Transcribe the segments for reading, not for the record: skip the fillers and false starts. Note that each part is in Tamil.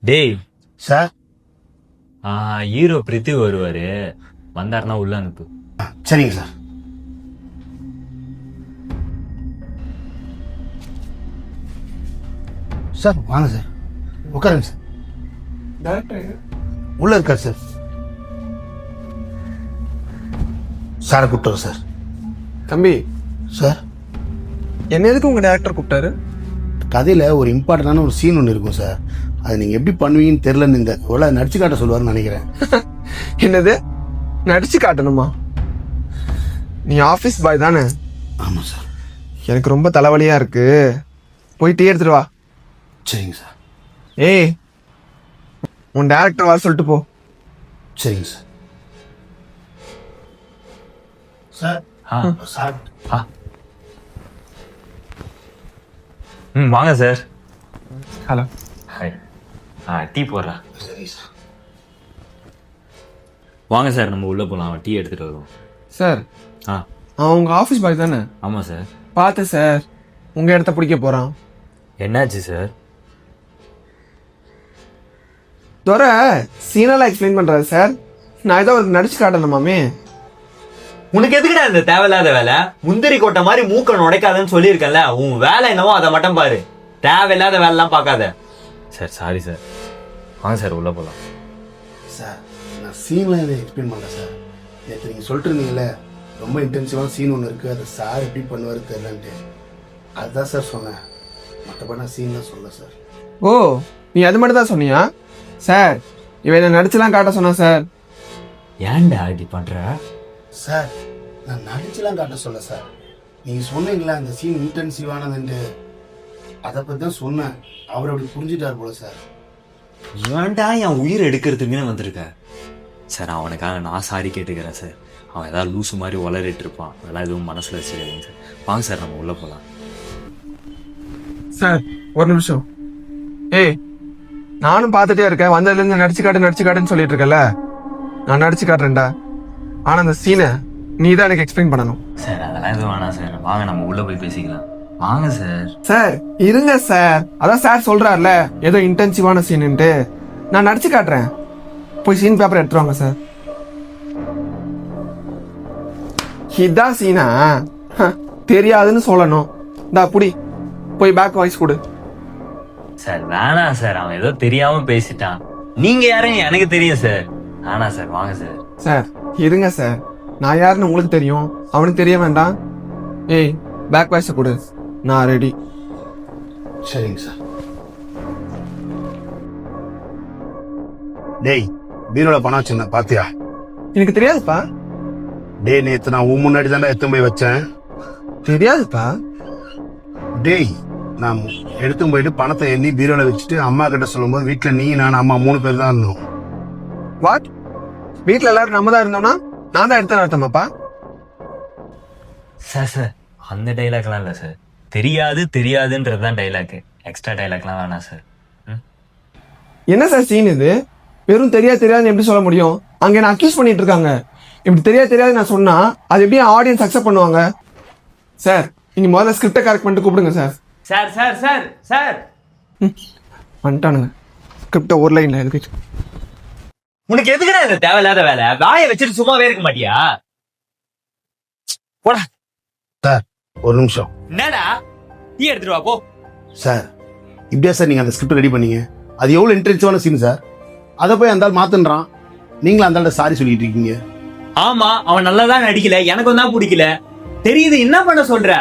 டேய் சார். ஹீரோ பிரித்தி வருவாரு, வந்தாருன்னா உள்ள அனுப்பு. சரிங்க சார். சார் வாங்க சார், உட்காருங்க சார். டேரக்டர் உள்ள இருக்கார் சார். சாரை கூப்பிட்டு சார். தம்பி, சார், என்ன எதுக்கு உங்க டேரக்டர் கூப்பிட்டாரு? கதையில் ஒரு இம்பார்ட்டண்டான ஒரு சீன் ஒன்று இருக்கும் சார். அது நீங்கள் எப்படி பண்ணுவீங்கன்னு தெரிலன்னு இந்த ஒலை நடிச்சு காட்ட சொல்லுவார்னு நினைக்கிறேன். என்னது, நடிச்சு காட்டணுமா? நீ ஆஃபீஸ் பாய் தானே? ஆமாம் சார். எனக்கு ரொம்ப தலைவலியா இருக்கு, போய் டீ எடுத்துட்டு வா. சரிங்க சார். ஏய், உன் டேரக்டர் வர சொல்லிட்டு போ. சரிங்க சார். சார். சார். வாங்க சார். ஹலோ. ஹாய். டீ போடுறா. சரி சார். வாங்க சார், நம்ம உள்ள போலாம். டீ எடுத்துட்டு வருவோம். சார், அவன் உங்க ஆஃபீஸ் பாய் தானே? ஆமாம் சார். பார்த்து சார், உங்க இடத்த பிடிக்க போறான். என்னாச்சு சார்? துரை சீனெல்லாம் எக்ஸ்பிளைன் பண்றாரு சார். நான் ஏதோ ஒரு நடிச்சு காட்டணுமாமே. உனக்கு எதுக்குடா இந்த தேவையில்லாத வேலை? முந்திரி கொட்டை மாதிரி மூக்க நுடைக்காதன்னு சொல்லியிருக்கேன்ல. உன் வேலை என்னவோ அதை மட்டும் பாரு, தேவையில்லாத வேலைலாம் பார்க்காத. Sir sorry sir. வாங்க சார், உள்ள போகலாம். சார், நான் சீன்லாம் எதை எக்ஸ்பிளைன் பண்ணல சார். நேற்று நீங்கள் சொல்லிட்டு இருந்தீங்களே, ரொம்ப இன்டென்சிவான சீன் ஒன்று இருக்குது, அதை சார் எப்படி பண்ணுவார் தெரியலன்ட்டு, அதுதான் சார் சொன்னேன். மற்றபடி நான் சீன்லாம் சொல்லல சார். ஓ, நீ அது மட்டும் தான் சொன்னியா? சார், இவன் என்ன நடிச்சுலாம் காட்ட சொன்னா சார். ஏன்டா இப்படி பண்ற? சார், நான் நடிச்சுலாம் காட்ட சொல்ல சார். நீங்கள் சொன்னீங்களா அந்த சீன் இன்டென்சிவானதுன்ட்டு, அதை பற்றி தான் சொன்னேன். அவர் அப்படி புரிஞ்சுட்டார் போல சார். ஏன்டா என் உயிர் எடுக்கிறதுக்குன்னு வந்திருக்க? சார், அவனுக்காக நான் சாரி கேட்டுக்கிறேன் சார். அவன் ஏதாவது லூசு மாதிரி வளரிட்டு இருப்பான், அதெல்லாம் எதுவும் மனசில் வச்சுக்காதீங்க சார். வாங்க சார், நம்ம உள்ளே போகலாம். சார் ஒரு நிமிஷம். ஏய், நானும் பார்த்துட்டே இருக்கேன், வந்ததுலேருந்து நடிச்சு காட்டுன்னு சொல்லிட்டு இருக்கல. நான் நடிச்சு காட்டுறேன்டா, ஆனா அந்த சீனை நீ தான் எனக்கு எக்ஸ்பிளைன் பண்ணணும். சார் அதெல்லாம் எதுவும் வேணாம் சார், வாங்க நம்ம உள்ளே போய் பேசிக்கலாம். வாங்க சார். சார் இருங்க சார், அதான் சார் சொல்றாருல ஏதோ இன்டென்சிவான சீனுன்ட்டு. நான் நடிச்சு காட்டுறேன், போய் சீன் பேப்பர் எடுத்துட்டு வாங்க சார். இதான் சீனா? தெரியாதுன்னு சொல்லணும். இந்தா புடி, போய் பேக் வாய்ஸ் கொடு. சார் வேணாம் சார், அவன் ஏதோ தெரியாம பேசிட்டான். நீங்க யாரும் எனக்கு தெரியும் சார். வேணாம் சார், வாங்க சார். சார் இருங்க சார், நான் யாருன்னு உங்களுக்கு தெரியும், அவனுக்கு தெரிய வேண்டாம். ஏய், பேக் வாய்ஸை கொடு, நான் ரெடி. சரிங்க சார். டேய், பீரோல பணம் வச்சிருந்தேன் பாத்தியா? எனக்கு தெரியாதுப்பா. டேய், நேற்று நான் உன் முன்னாடி தானே எடுத்து போய் வச்சேன். தெரியாதுப்பா. டேய், நான் எடுத்து போயிட்டு பணத்தை எண்ணி பீரோல வச்சுட்டு அம்மா கிட்ட சொல்லும்போது வீட்டில் நீ நான் அம்மா 3 பேர் தான் இருந்தோம். வாட்? வீட்டில் எல்லாரும் நம்ம தான் இருந்தோம்னா நான் தான் எடுத்து நடத்தமாப்பா? சார் சார், அந்த டைலாக்லாம் இல்லை சார். தெரியாதுன்றது தான் டைலாக். எக்ஸ்ட்ரா டைலாக்லாம் வேணாம் சார். என்ன சார் சீன் இது? வெறும் தெரியாதுன்னு எப்படி சொல்ல முடியும்? அங்க என்ன அக்யூஸ் பண்ணிட்டு இருக்காங்க. இப்படி தெரியாது நான் சொன்னா அது எப்படி ஆடியன்ஸ் அக்செப்ட் பண்ணுவாங்க? சார், நீங்க முதல்ல ஸ்கிரிப்டை கரெக்ட் பண்ணிட்டு கூப்பிடுங்க sir. Sir sir sir sir வந்துட்டானுங்க. ஸ்கிரிப்டை ஒரு லைன்ல எழுதி. உனக்கு எதுக்குடா இந்த தேவையில்லாத வேலை? வாயை வச்சுட்டு சும்மாவே இருக்க மாட்டியா? போடா. சார் ஒரு நிமிஷம். என்னடா, டீ எடுத்துட்டு வா போ. சார், இப்படியா சார் நீங்க அந்த ஸ்கிரிப்ட் ரெடி பண்ணீங்க? அது எவ்வளவு இன்டென்சிவான சீன் சார். அதை போய் அந்த ஆள் மாத்துன்றான், நீங்களும் அந்த ஆள்கிட்ட சாரி சொல்லிட்டு இருக்கீங்க. ஆமா, அவன் நல்லாதான் நடிக்கல, எனக்கும் தான் பிடிக்கல. தெரியுது, என்ன பண்ண சொல்ற?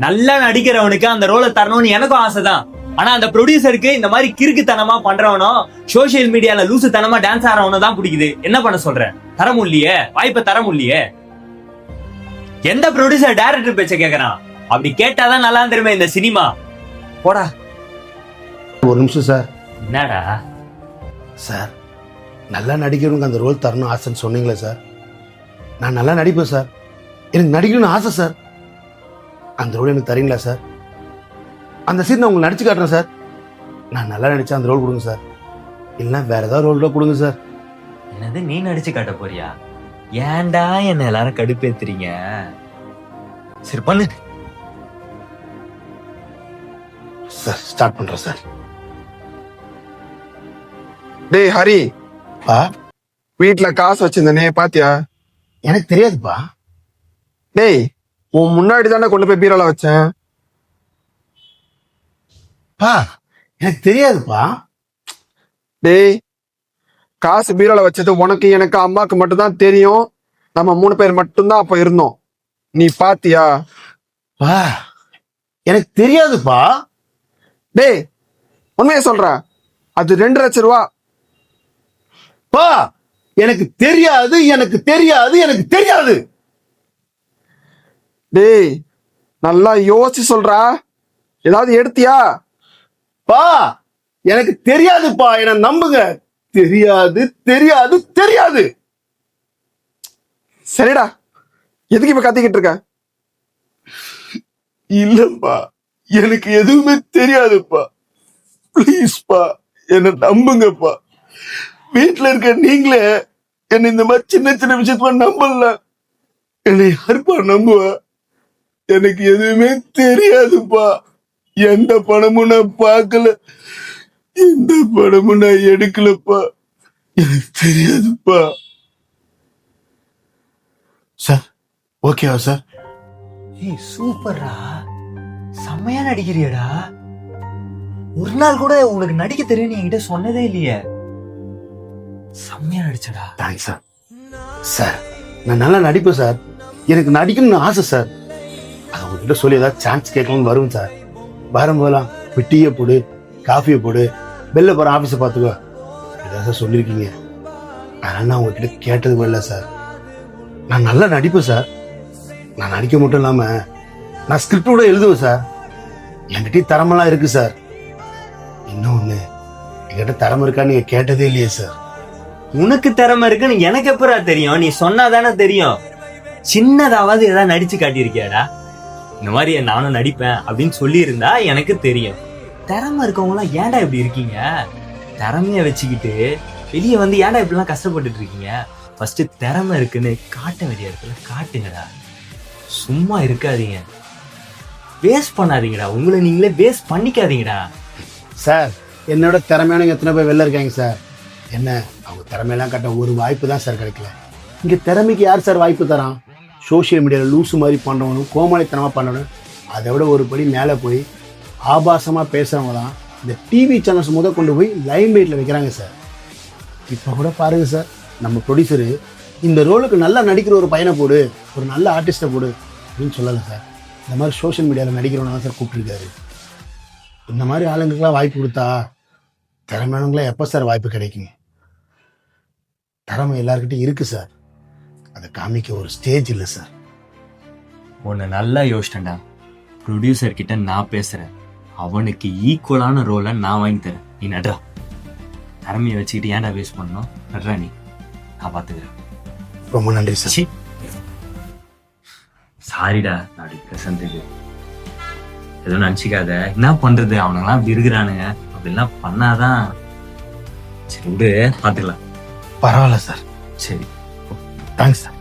நல்லா நடிக்கிறவனுக்கு அந்த ரோலை தரணும்னு எனக்கும் ஆசைதான். ஆனா அந்த ப்ரொடியூசருக்கு இந்த மாதிரி கிறுக்குத்தனமா பண்றவனோ, சோசியல் மீடியால லூசுத்தனமா டான்ஸ் ஆடுறவனோ தான் பிடிக்குது. என்ன பண்ண சொல்ற? தர முடியலையே, வாய்ப்பை தர முடியலையே. எந்த ப்ரொடியூசர் டைரக்டர் பேச்ச கேக்குறான்? அப்படி கேட்டாதான் நல்லா தெரியுமே இந்த சினிமா. போடா. ஒரு நிமிஷம் சார். என்னடா சார், நல்லா நடிக்கிறவனுக்கு அந்த ரோல் தரணும் ஆசைன்னு சொன்னீங்களே சார். நான் நல்லா நடிப்பேன் சார், எனக்கு நடிக்கணும்னு ஆசை சார். அந்த ரோல் எனக்கு தரீங்களா சார்? அந்த சீன் நான் உங்களுக்கு நடிச்சு காட்டுறேன் சார். நான் நல்லா நடிச்சா அந்த ரோல் கொடுங்க சார், இல்லைன்னா வேற ஏதாவது ரோல் கொடுங்க சார். என்னது, நீ நடிச்சு காட்ட போறியா? ஏன்டா என்ன எல்லாரும் கடுப்பேத்துறீங்க? சரி பண்ணு சார். ஸ்டார்ட் பண்றேன் சார். டேய் ஹரி, பா வீட்டுல காசு வச்சிருந்தனே பாத்தியா? எனக்கு தெரியாதுப்பா. டேய், உன் முன்னாடி தானே கொண்டு போய் பீரோல வச்சேன். பா எனக்கு தெரியாதுப்பா. டேய், காசு பீரோல வச்சது உனக்கு எனக்கு அம்மாக்கு மட்டும்தான் தெரியும். நம்ம 3 பேர் மட்டும்தான் அப்ப இருந்தோம். நீ பாத்தியா? பா எனக்கு தெரியாதுப்பா. டேய், உண்மையை சொல்ற, அது 2 லட்சம் ரூபா. பா எனக்கு தெரியாது, எனக்கு தெரியாது, எனக்கு தெரியாது. டேய், நல்லா யோசிச்சு சொல்றா. ஏதாவது எடுத்தியா? பா எனக்கு தெரியாதுப்பா, என்ன நம்புங்க. தெரியாது தெரியாது தெரியாது. சரிடா, எதுக்கு இப்ப கத்திக்கிட்டு இருக்க? இல்லப்பா, எனக்கு எதுவுமே தெரியாதுப்பா. ப்ளீஸ்ப்பா என்ன நம்புங்கப்பா. வீட்டுல இருக்க நீங்களே என்ன இந்த மாதிரி சின்ன சின்ன விஷயத்துல நம்பல. என்னை யாருப்பா நம்புவ? எனக்கு எதுவுமே தெரியாதுப்பா. எந்த படமும் நான் பார்க்கல, எந்த படமும் நான் எடுக்கலப்பா. எனக்கு தெரியாதுப்பா. சார் ஓகேவா சார்? ஏய் சூப்பர்ரா, செம்மையா நடிக்கிறியடா. ஒரு நாள் கூட உனக்கு நடிக்க தெரியும்னு என்கிட்ட சொன்னதே இல்லையே. செம்மையா நடிச்சடா. Thanks sir. சார் நான் நல்லா நடிப்பேன் சார். எனக்கு நடிக்கணும்னு ஆசை சார். அது உங்ககிட்ட சொல்லி ஏதாவது சான்ஸ் கேட்கணும்னு வரும் சார். வரும்போதெல்லாம் போய் டீயை போடு, காஃபியை போடு, வெளில போகிற ஆஃபீஸை பார்த்துக்கோ ஏதாவது சார் சொல்லியிருக்கீங்க. அதனால நான் உங்ககிட்ட கேட்டது கூட இல்லை சார். நான் நல்லா நடிப்பேன் சார். நான் நடிக்க மட்டும் இல்லாமல் நான் ஸ்கிரிப்ட் கூட எழுதுவேன் சார். என்கிட்ட திறமெல்லாம் இருக்கு சார். இன்னொன்று, என்கிட்ட திறமை இருக்கான்னு நீங்கள் கேட்டதே இல்லையே சார். உனக்கு திறமை இருக்குன்னு எனக்கு எப்படா தெரியும்? நீ சொன்னாதானே தெரியும். சின்னதாவது ஏதாவது நடிச்சு காட்டியிருக்கியாடா? இந்த மாதிரி நானும் நடிப்பேன் அப்படின்னு சொல்லி இருந்தா எனக்கு தெரியும். திறமை இருக்கவங்க எல்லாம் ஏன்டா இப்படி இருக்கீங்க? திறமைய வச்சுக்கிட்டு வெளியே வந்து ஏன்டா இப்படிலாம் கஷ்டப்பட்டுட்டு இருக்கீங்க? ஃபர்ஸ்ட் திறமை இருக்குன்னு காட்ட வேண்டிய இடத்துல காட்டுங்கடா. சும்மா இருக்காதீங்க, வேஸ்ட் பண்ணாதீங்கடா. உங்களை நீங்களே வேஸ்ட் பண்ணிக்காதீங்கடா. சார் என்னோட திறமையானவங்க எத்தனை பேர் வெளில இருக்காங்க சார். என்ன அவங்க திறமையெல்லாம் காட்ட ஒரு வாய்ப்பு தான் சார் கிடைக்கல. இங்கே திறமைக்கு யார் சார் வாய்ப்பு தரான்? சோஷியல் மீடியாவில் லூஸு மாதிரி பண்ணுறவனும் கோமாளித்தனமாக பண்ணணும். அதை விட ஒரு படி மேலே போய் ஆபாசமாக பேசுகிறவங்க தான் இந்த டிவி சேனல்ஸ் கொண்டு போய் லைம் லைட்டில் வைக்கிறாங்க சார். இப்போ கூட பாருங்கள் சார், நம்ம ப்ரொடியூசரு இந்த ரோலுக்கு நல்லா நடிக்கிற ஒரு பையனை போடு, ஒரு நல்ல ஆர்டிஸ்ட்டை போடு அப்படின்னு சொல்லலை சார். இந்த மாதிரி சோஷியல் மீடியாவில் நடிக்கிறவங்க தான் சார் கூப்பிட்டுருக்காரு. இந்த மாதிரி ஆளுங்களுக்கெல்லாம் வாய்ப்பு கொடுத்தா திறமையானவங்களாம் எப்போ சார் வாய்ப்பு கிடைக்குங்க? திறமை எல்லாருக்கிட்டையும் இருக்கு சார். அதை காமிக்க ஒரு ஸ்டேஜ் இல்லை சார். உன்னை நல்லா யோசிட்டேன்டா. ப்ரொடியூசர் கிட்ட நான் பேசுறேன், அவனுக்கு ஈக்குவலான ரோலை நான் வாங்கி தரேன். நீ நட்றா. திறமையை வச்சுக்கிட்டு ஏன்டா வேஸ்ட் பண்ணணும்? நட்றா நீ, நான் பாத்துக்கிறேன். ரொம்ப நன்றி சார். சாரிடா அப்படி பேசுறதுக்கு. எதுவும் நினச்சிக்காத. என்ன பண்றது, அவனுங்கெல்லாம் அப்படி இருக்கிறானுங்க. அப்படிலாம் பண்ணாதான். சரி விடு, பார்த்துக்கலாம். பரவாயில்ல சார். சரி, தேங்க்ஸ் சார்.